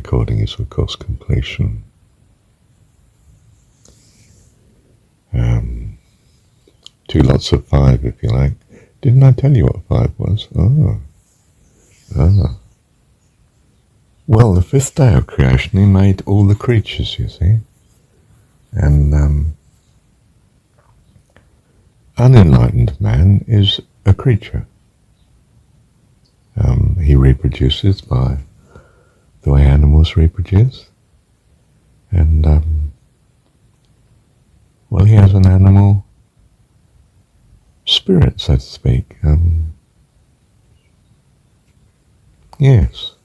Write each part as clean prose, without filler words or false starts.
recording is, of course, completion. Two lots of 5, if you like. Didn't I tell you what 5 was? Well, the 5th day of creation, he made all the creatures, you see. And unenlightened man is a creature. He reproduces by the way animals reproduce. And, well, he has an animal spirit, so to speak. Yes.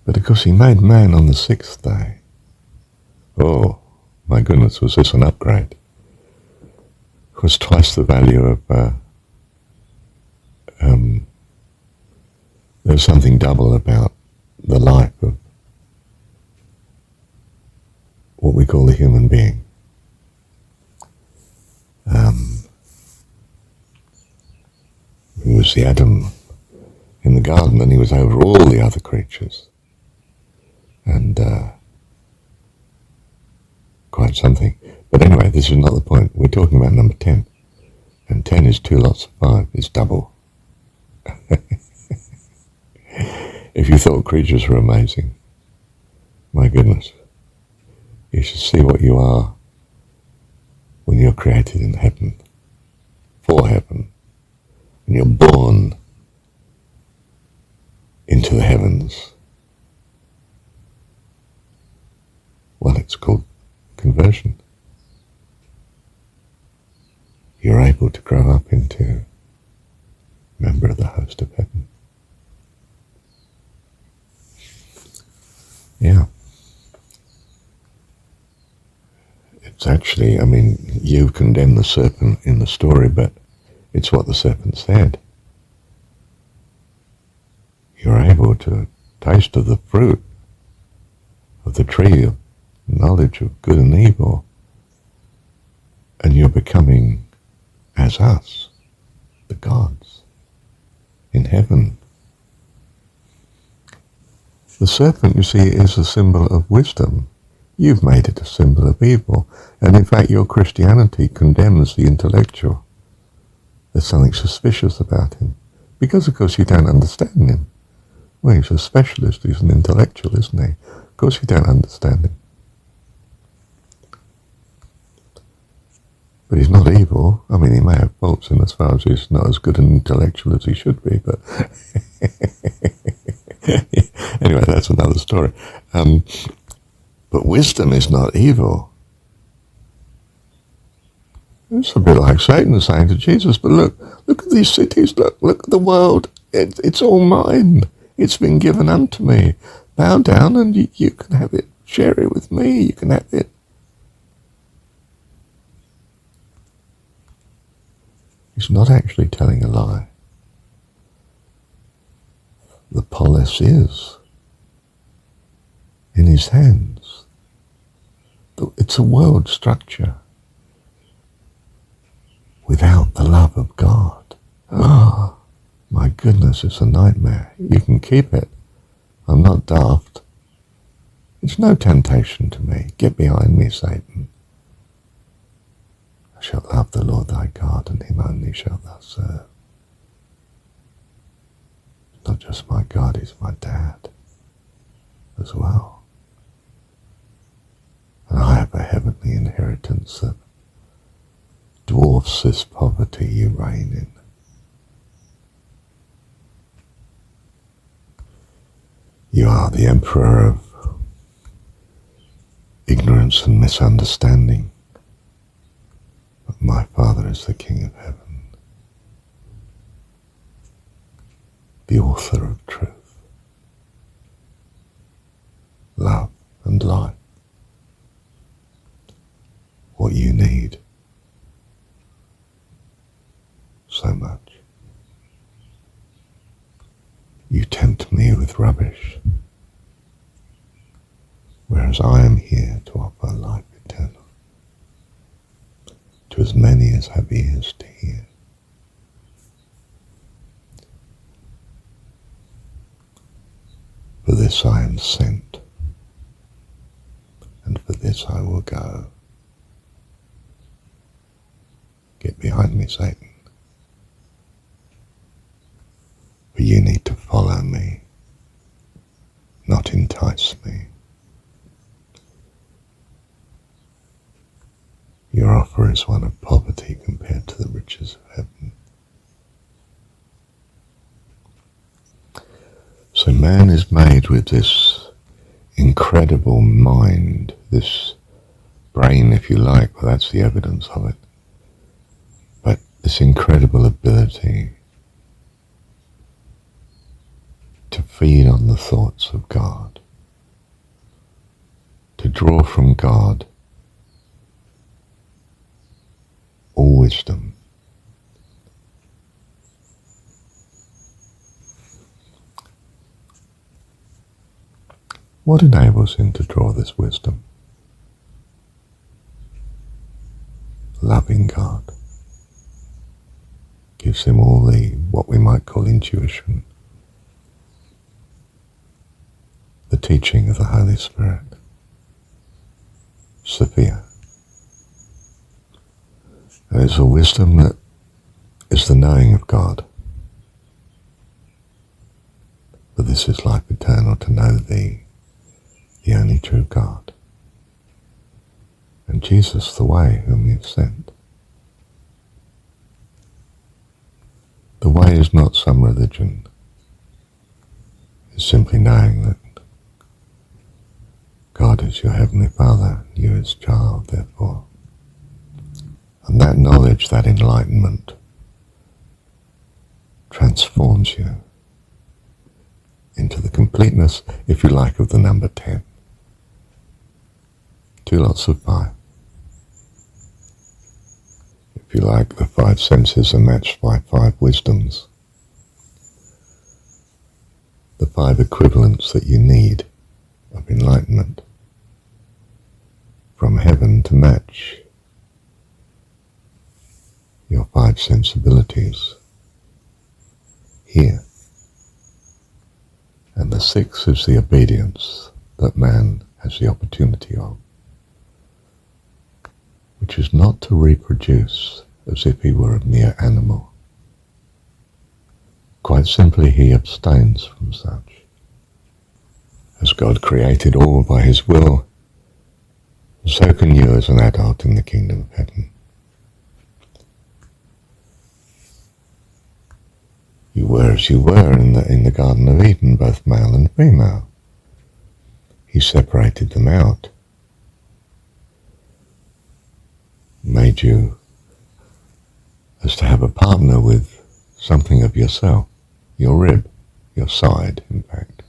But of course he made man on the 6th day. Oh, my goodness, was this an upgrade? It was twice the value of, there's something double about the life of what we call the human being. He was the Adam in the garden, and he was over all the other creatures. And quite something. But anyway, this is not the point. We're talking about number 10. And 10 is 2 lots of 5. It's double. If you thought creatures were amazing, my goodness, you should see what you are when you're created in heaven, for heaven, when you're born into the heavens. Well, it's called conversion. You're able to grow up into a member of the host of heaven. Yeah. It's actually, I mean, you condemn the serpent in the story, but it's what the serpent said. You're able to taste of the fruit of the tree of knowledge of good and evil, and you're becoming as us, the gods, in heaven. The serpent, you see, is a symbol of wisdom. You've made it a symbol of evil, and in fact your Christianity condemns the intellectual. There's something suspicious about him, because of course you don't understand him. Well, he's a specialist, he's an intellectual, isn't he? Of course you don't understand him. But he's not evil. I mean, he may have faults in as far as he's not as good an intellectual as he should be, but anyway, that's another story. But wisdom is not evil. It's a bit like Satan saying to Jesus, but look at these cities, look at the world, it's all mine. It's been given unto me. Bow down and you can have it. Share it with me, you can have it. He's not actually telling a lie. The polis is in his hands. It's a world structure without the love of God. Oh, my goodness, it's a nightmare. You can keep it. I'm not daft. It's no temptation to me. Get behind me, Satan. Thou shalt love the Lord thy God, and him only shalt thou serve. It's not just my God, he's my dad as well. And I have a heavenly inheritance that dwarfs this poverty you reign in. You are the emperor of ignorance and misunderstanding, but my Father is the King of heaven, the author of truth, love and light. What you need so much. You tempt me with rubbish, whereas I am here to offer life eternal to as many as have ears to hear. For this I am sent, and for this I will go. Get behind me, Satan. For you need to follow me, not entice me. Your offer is one of poverty compared to the riches of heaven. So man is made with this incredible mind, this brain, if you like, well, that's the evidence of it, but this incredible ability to feed on the thoughts of God, to draw from God all wisdom. What enables him to draw this wisdom? Loving God gives him all the, what we might call intuition, the teaching of the Holy Spirit, Sophia. And it's a wisdom that is the knowing of God. For this is life eternal, to know thee, the only true God, and Jesus the way whom you've sent. The way is not some religion. It's simply knowing that God is your Heavenly Father, you His child, therefore. And that knowledge, that enlightenment, transforms you into the completeness, if you like, of the number 10. 2 lots of 5. If you like, the 5 senses are matched by 5 wisdoms. The 5 equivalents that you need of enlightenment from heaven to match your 5 sensibilities here. And the 6th is the obedience that man has the opportunity of, which is not to reproduce as if he were a mere animal. Quite simply, he abstains from such. As God created all by his will, so can you as an adult in the kingdom of heaven. You were as you were in the Garden of Eden, both male and female. He separated them out, made you as to have a partner with something of yourself, your rib, your side, in fact,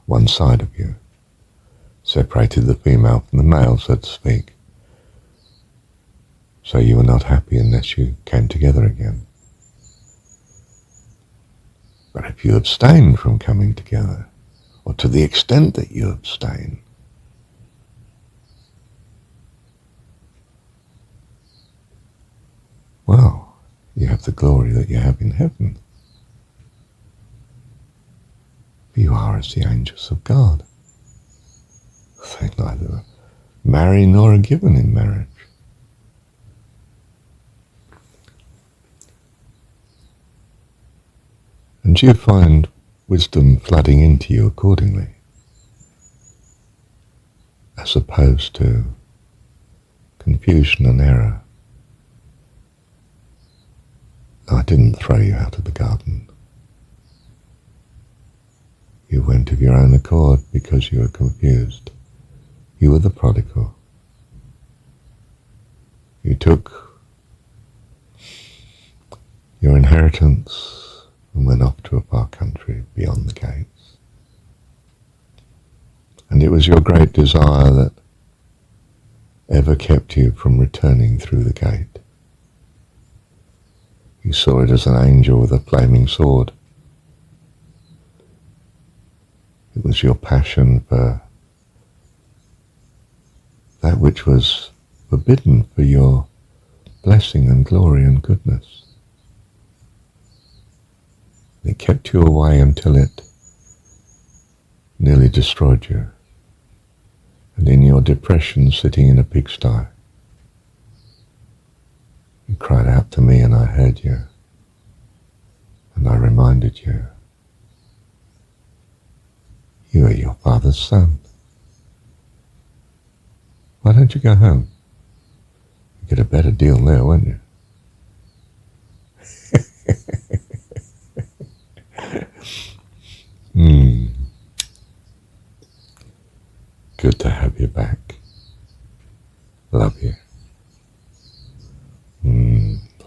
one side of you. Separated the female from the male, so to speak. So you were not happy unless you came together again. But if you abstain from coming together, or to the extent that you abstain, well, you have the glory that you have in heaven. You are as the angels of God. They neither marry nor are given in marriage. And you find wisdom flooding into you accordingly, as opposed to confusion and error. I didn't throw you out of the garden. You went of your own accord because you were confused. You were the prodigal. You took your inheritance and went off to a far country beyond the gates. And it was your great desire that ever kept you from returning through the gate. You saw it as an angel with a flaming sword. It was your passion for that which was forbidden for your blessing and glory and goodness. It kept you away until it nearly destroyed you. And in your depression, sitting in a pigsty, you cried out to me and I heard you. And I reminded you, you are your father's son. Why don't you go home? You get a better deal there, won't you? Good to have you back. Love you.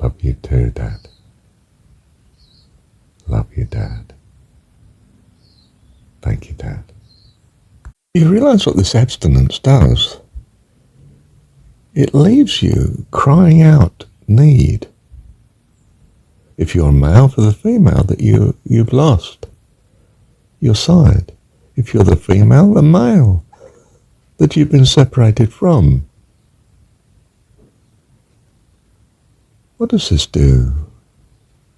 Love you too, Dad. Love you, Dad. Thank you, Dad. You realise what this abstinence does? It leaves you crying out need. If you're a male, for the female that you've lost your side. If you're the female, the male that you've been separated from. What does this do?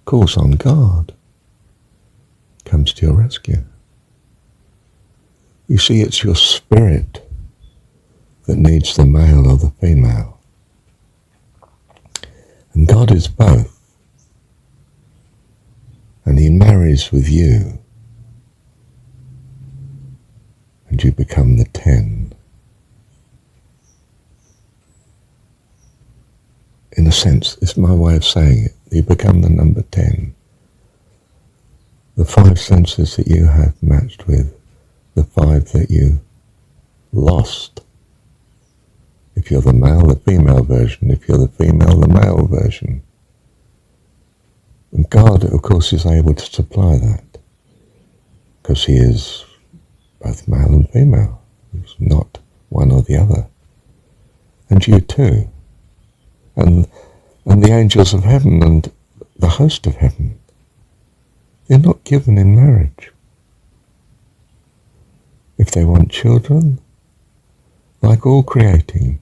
Calls on God. Comes to your rescue. You see, it's your spirit that needs the male or the female. And God is both. And he marries with you. And you become the 10. In a sense, it's my way of saying it. You become the number 10. The 5 senses that you have matched with the 5 that you lost. If you're the male, the female version. If you're the female, the male version. And God, of course, is able to supply that. Because he is both male and female. He's not one or the other. And you too. And the angels of heaven and the host of heaven, they're not given in marriage. If they want children, like all creating,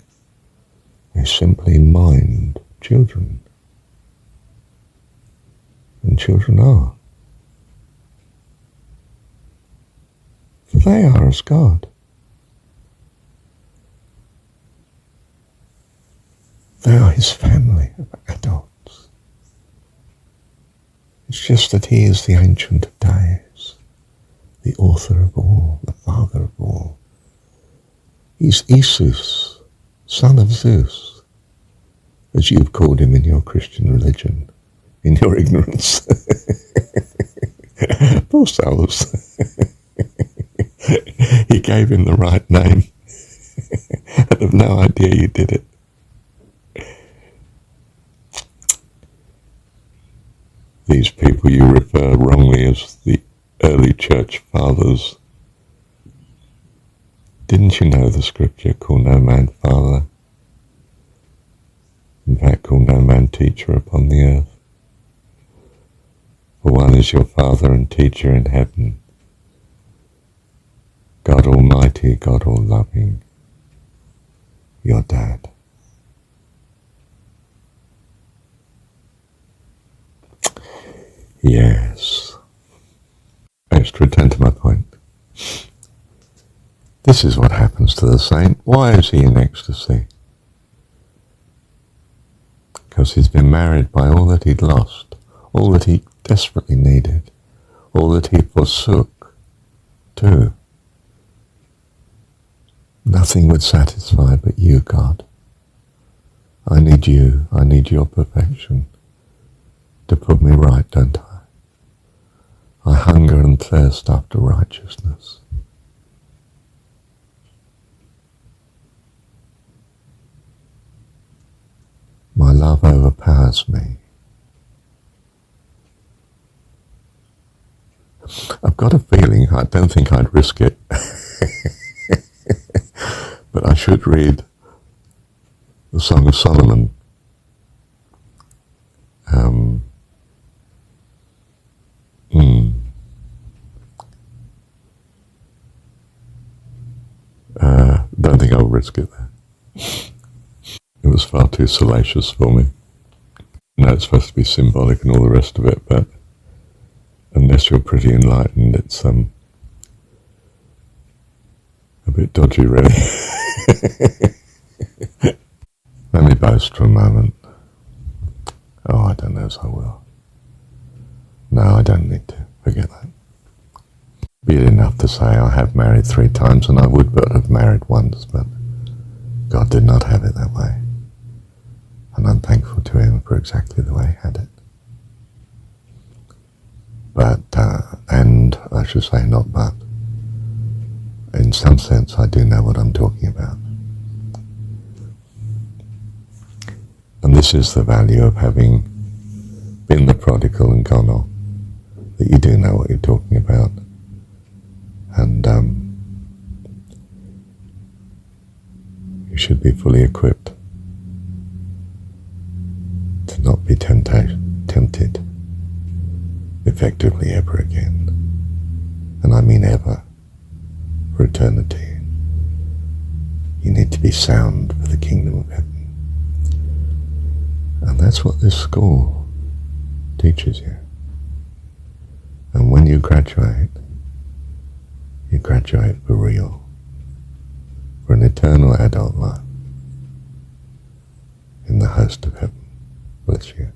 they simply mind children. And children are. For they are as God. They are his family of adults. It's just that he is the Ancient of Days, the author of all, the father of all. He's Isus, son of Zeus, as you've called him in your Christian religion, in your ignorance. Poor souls. He gave him the right name and have no idea you did it. These people you refer wrongly as the early church fathers. Didn't you know the scripture, call no man father? In fact, call no man teacher upon the earth. For one is your Father and teacher in heaven, God Almighty, God all-loving, your Dad. Yes. Let's return to my point. This is what happens to the saint. Why is he in ecstasy? Because he's been married by all that he'd lost, all that he desperately needed, all that he forsook, too. Nothing would satisfy but you, God. I need you. I need your perfection to put me right, don't I? I hunger and thirst after righteousness. My love overpowers me. I've got a feeling, I don't think I'd risk it, but I should read the Song of Solomon. Don't think I'll risk it there. It was far too salacious for me. No, it's supposed to be symbolic and all the rest of it, but unless you're pretty enlightened, it's bit dodgy, really. Let me boast for a moment. Oh, I don't know as I will. No, I don't need to. Forget that. Be it enough to say I have married 3 times, and I would but have married once, but God did not have it that way. And I'm thankful to him for exactly the way he had it. But, and I should say not but, in some sense I do know what I'm talking about. And this is the value of having been the prodigal and gone off, that you do know what you're talking about. And you should be fully equipped to not be tempted effectively ever again. And I mean ever, for eternity. You need to be sound for the kingdom of heaven. And that's what this school teaches you. And when you graduate for real, for an eternal adult life in the host of heaven. Bless you.